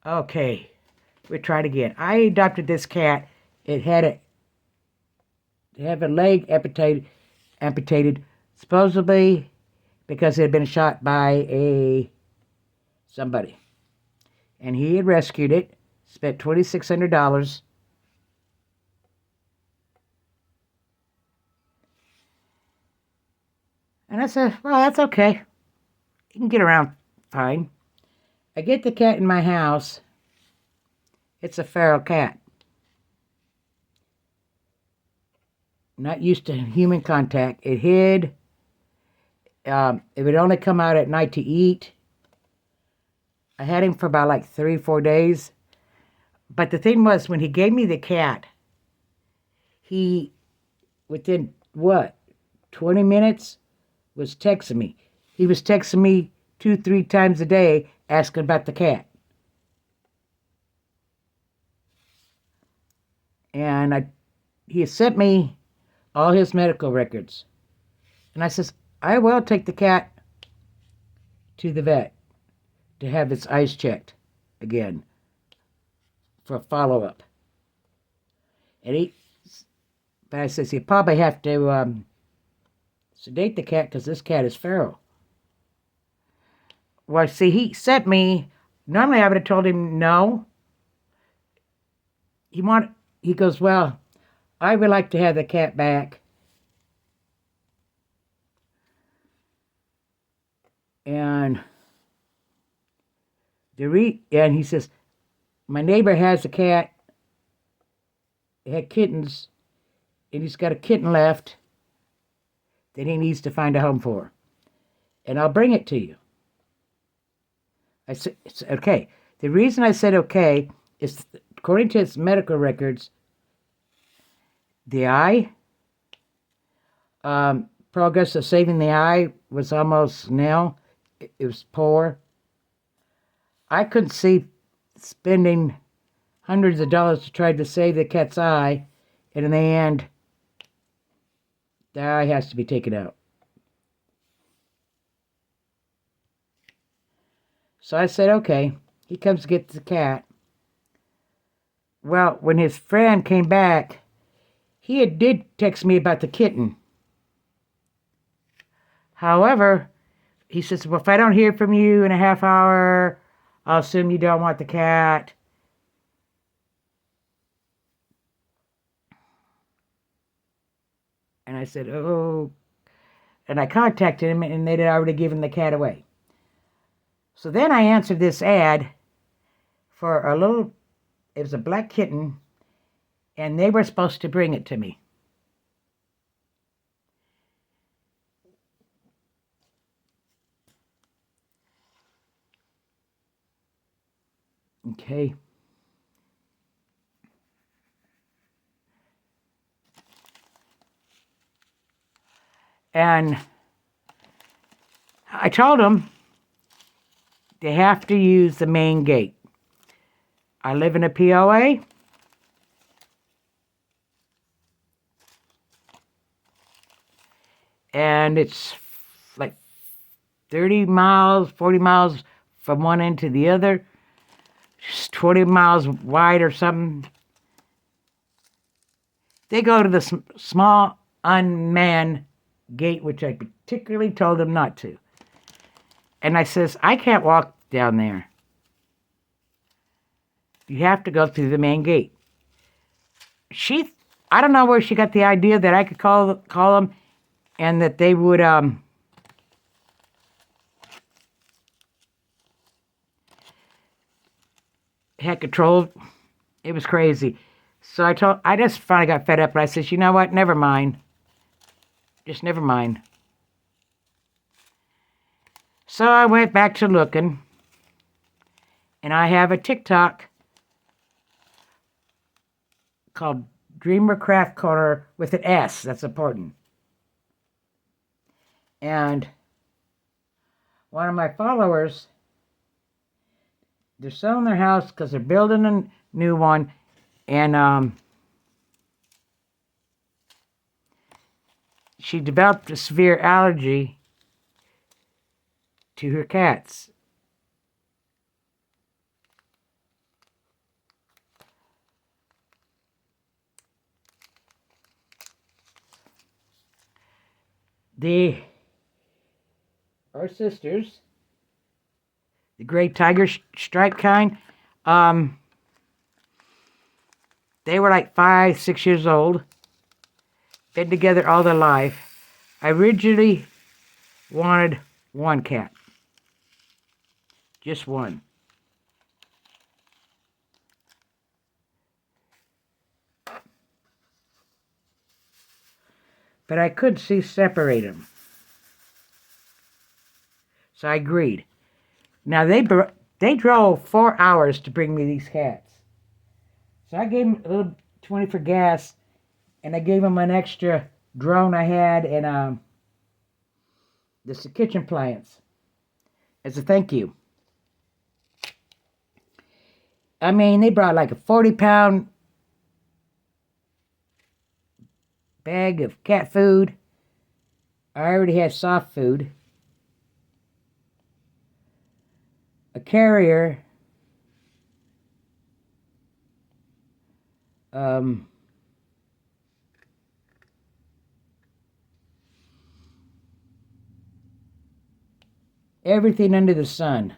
Okay, we tried again. I adopted this cat. It had a leg amputated, supposedly because it had been shot by somebody, and he had rescued it. Spent $2,600. And I said, well, that's okay. You can get around fine. I get the cat in my house. It's a feral cat. Not used to human contact. It hid. It would only come out at night to eat. I had him for about like 3 or 4 days. But the thing was, when he gave me the cat, he, within what, 20 minutes, was texting me. He was texting me 2, 3 times a day asking about the cat. And he sent me all his medical records. And I says, I will take the cat to the vet to have its eyes checked again for follow-up. But I says, you probably have to sedate the cat because this cat is feral. Well, see, he sent me, normally I would have told him no. He goes, well, I would like to have the cat back. And he says, my neighbor has a cat. He had kittens, and he's got a kitten left that he needs to find a home for. And I'll bring it to you. I said, okay. The reason I said okay is, according to his medical records, the eye, progress of saving the eye was almost nil. It was poor. I couldn't see spending hundreds of dollars to try to save the cat's eye, and in the end, the eye has to be taken out. So I said, okay. He comes to get the cat. Well, when his friend came back, he did text me about the kitten. However, he says, well, if I don't hear from you in a half hour, I'll assume you don't want the cat. And I said, oh. And I contacted him, and they'd already given the cat away. So then I answered this ad for it was a black kitten, and they were supposed to bring it to me. Okay. And I told them they have to use the main gate. I live in a POA. And it's like 30 miles, 40 miles from one end to the other. Just 20 miles wide or something. They go to the small unmanned gate, which I particularly told them not to. And I says, I can't walk down there. You have to go through the main gate. I don't know where she got the idea that I could call them and that they would have control. It was crazy. So I just finally got fed up, and I said, you know what? Never mind. Just never mind. So I went back to looking, and I have a TikTok called Dreamer Craft Corner with an S. That's important. And one of my followers, they're selling their house because they're building a new one, and she developed a severe allergy to her cats. They are sisters. The gray tiger stripe kind. Um, they were like 5, 6 years old. Been together all their life. I originally wanted one cat. Just one. But I couldn't separate them. So I agreed. Now they drove 4 hours to bring me these cats. So I gave them a little 20 for gas, and I gave them an extra drone I had and this kitchen appliance as a thank you. I mean, they brought like a 40-pound bag of cat food. I already had soft food. A carrier. Everything under the sun.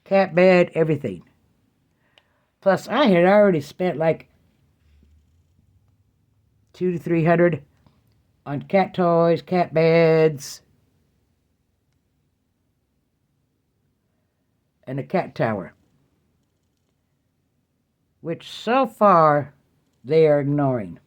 Cat bed, everything. Plus, I had already spent like $200 to $300 on cat toys, cat beds, and a cat tower, which so far they are ignoring.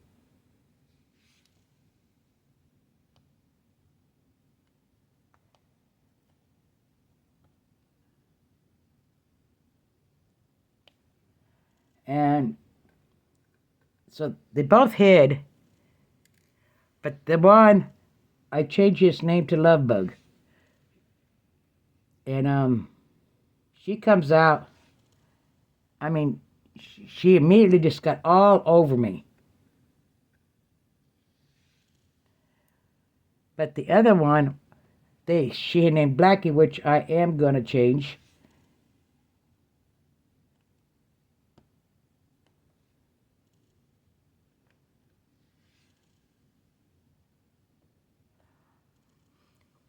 And so they both hid, but the one, I changed his name to Lovebug. And she comes out. I mean, she immediately just got all over me. But the other one, she had named Blackie, which I am going to change.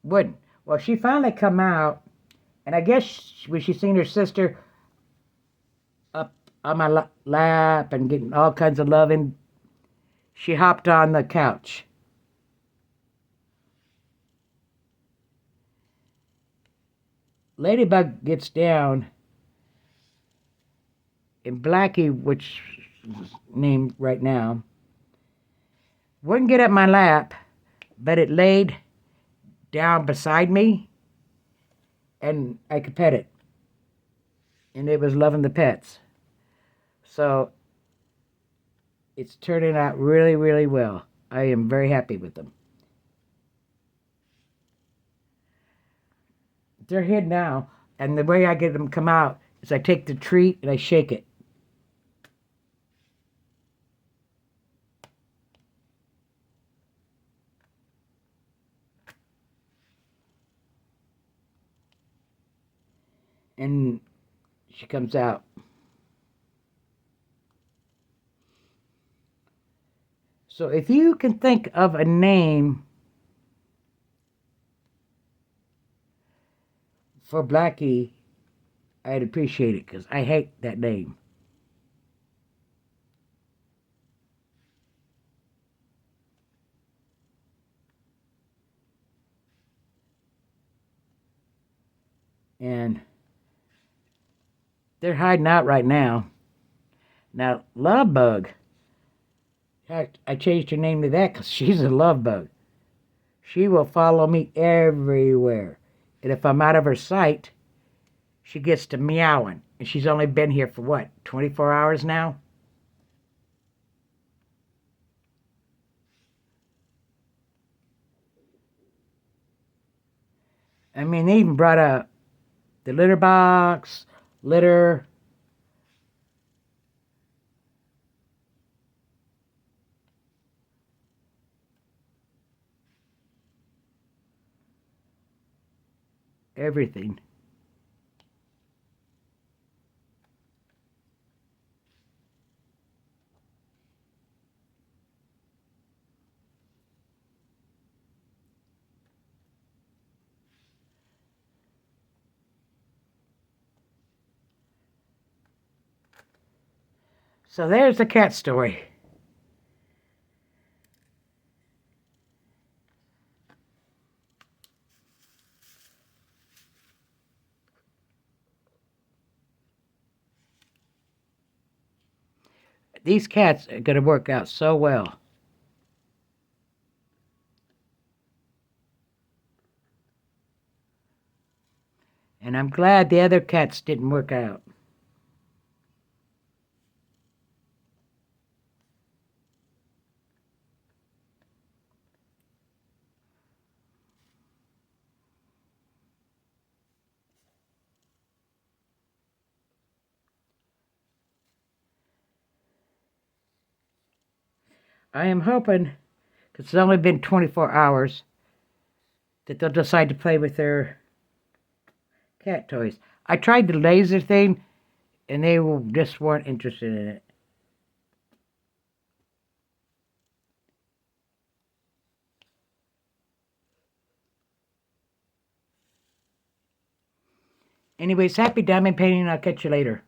Wouldn't. Well, she finally come out, and I guess when she seen her sister up on my lap and getting all kinds of loving, she hopped on the couch. Ladybug gets down, and Blackie, which is named right now, wouldn't get up my lap, but it laid down beside me, and I could pet it. And it was loving the pets. So it's turning out really, really well. I am very happy with them. They're hid now, and the way I get them come out is I take the treat and I shake it. And she comes out. So if you can think of a name for Blackie, I'd appreciate it, because I hate that name. And they're hiding out right now. Now, Lovebug, I changed her name to that because she's a love bug. She will follow me everywhere. And if I'm out of her sight, she gets to meowing. And she's only been here for what, 24 hours now? I mean, they even brought the litter box, litter. Everything. So there's the cat story. These cats are going to work out so well. And I'm glad the other cats didn't work out. I am hoping, because it's only been 24 hours, that they'll decide to play with their cat toys. I tried the laser thing, and they just weren't interested in it. Anyways, happy diamond painting. I'll catch you later.